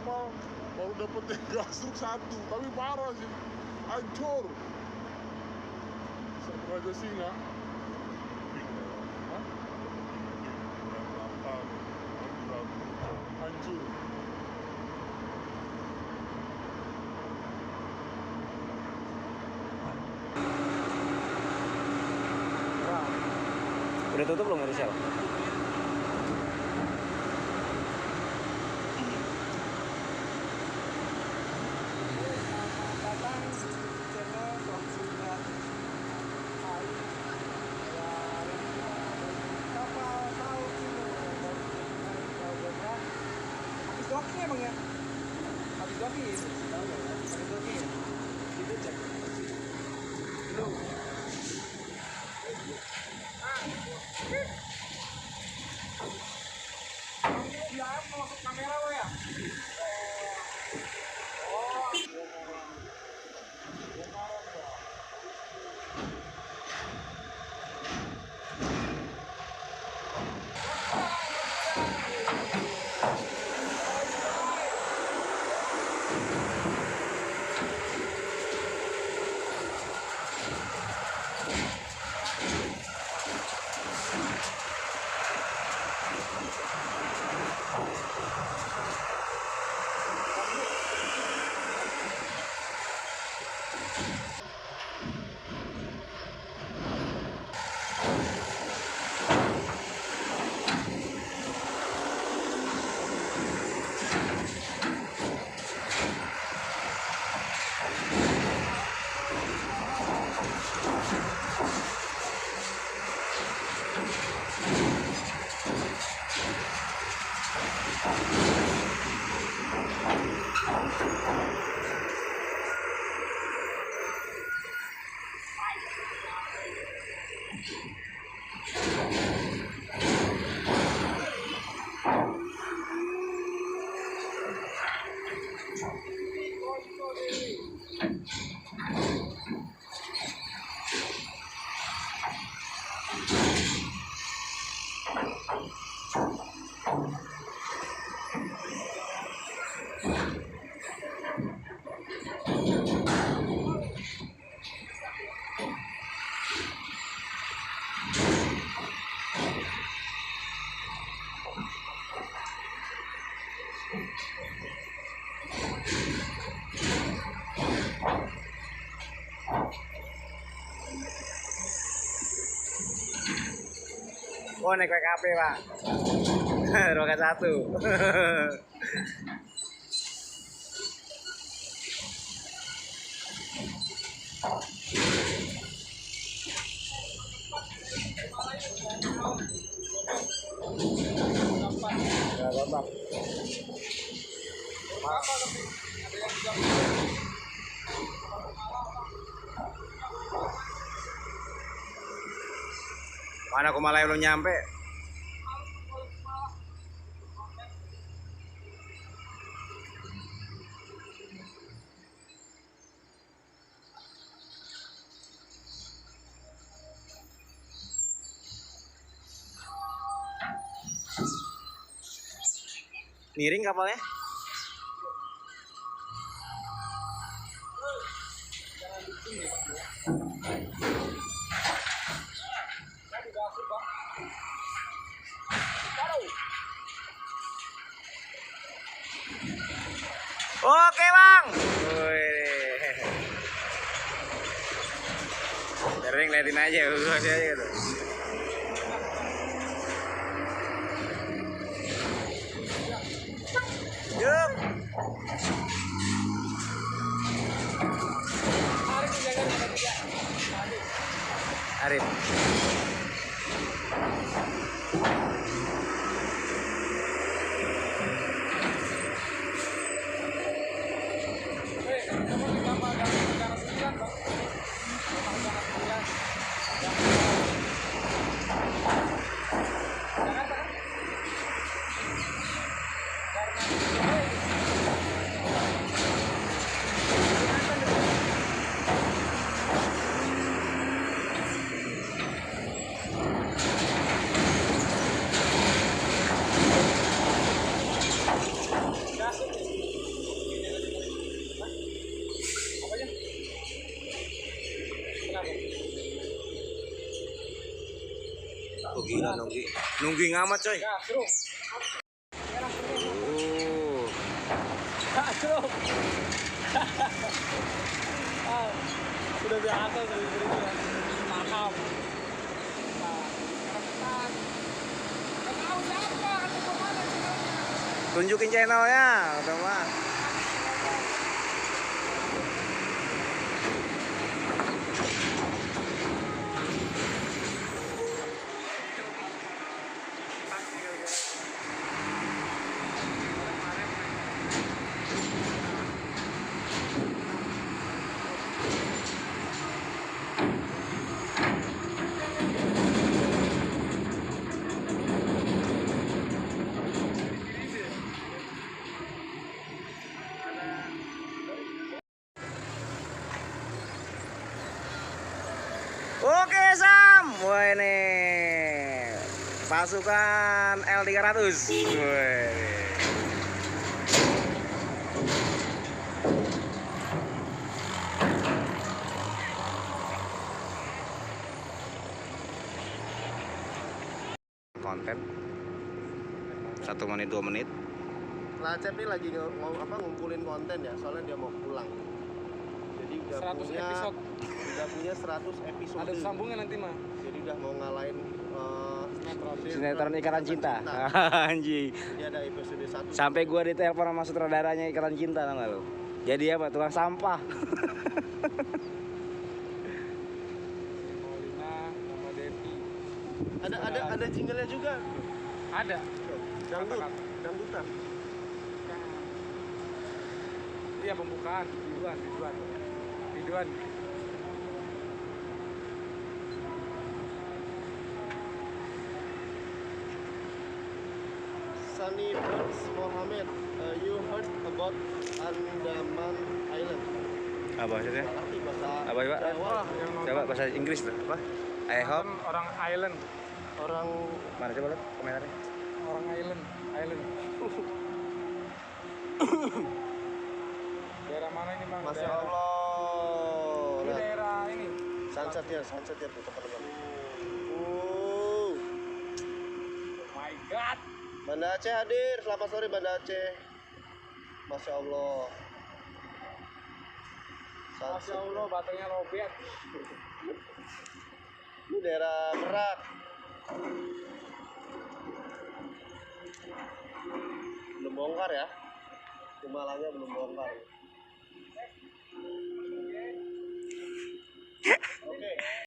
pertama baru dapet gastruk 1, tapi parah sih, hancur. Sama Raja Singa hancur. Udah tutup belum dari sel? Doki emang ya? Habis doki ya? Habis doki ya? Itu cek dulu. Dia mau masuk kamera lo ya? Oh, naik PKP, Pak. Roket 1. Ya, Bapak. Mana Kumalai belum nyampe? Miring kapalnya? Oke, Bang. Dari ngeliatin aja, aja gitu. Yuk. Arif. Gila nunggu ngamat coy. Ya, seru. Merah seru. Seru. Sudah biasa sering-sering mahal. Tahu siapa? Atau mana channelnya? Tunjukin channelnya, teman. Oke Sam, wah ini pasukan L300. Wih. Konten 1 menit 2 menit. Lacep nih lagi ngumpulin konten ya, soalnya dia mau pulang. Jadi udah 100 episode. udah punya 100 episode. Ada sambungnya nanti mah. Jadi udah mau ngalahin Sinetron Ikatan Cinta. Anjing. Jadi ada episode 1. Sampai gua ditelepon sama sutradaranya Ikatan Cinta, tau gak lu? Jadi apa? Tukang sampah. Paulina sama Devi. Ada jinglenya juga. Ada. Dangdutan. Iya pembukaan, videoan. Sunny Birds Mohammed, you heard about Andaman Island? Apa maksudnya? Arti bahasa Apa Pak? Jawa. Coba bahasa Inggris tuh. Apa? I hope. Orang island. Orang Mana coba lihat komentarnya? Orang island. Daerah mana ini Bang? Masya Daerah- Allah. Ini Nah, daerah ini. sunsetnya tuh teman-teman. Oh my god. Banda Aceh hadir, selamat sore Banda Aceh. Masya Allah. Masya Allah, batunya lobet. Ini daerah Merak. Belum bongkar ya? Kemalangnya belum bongkar.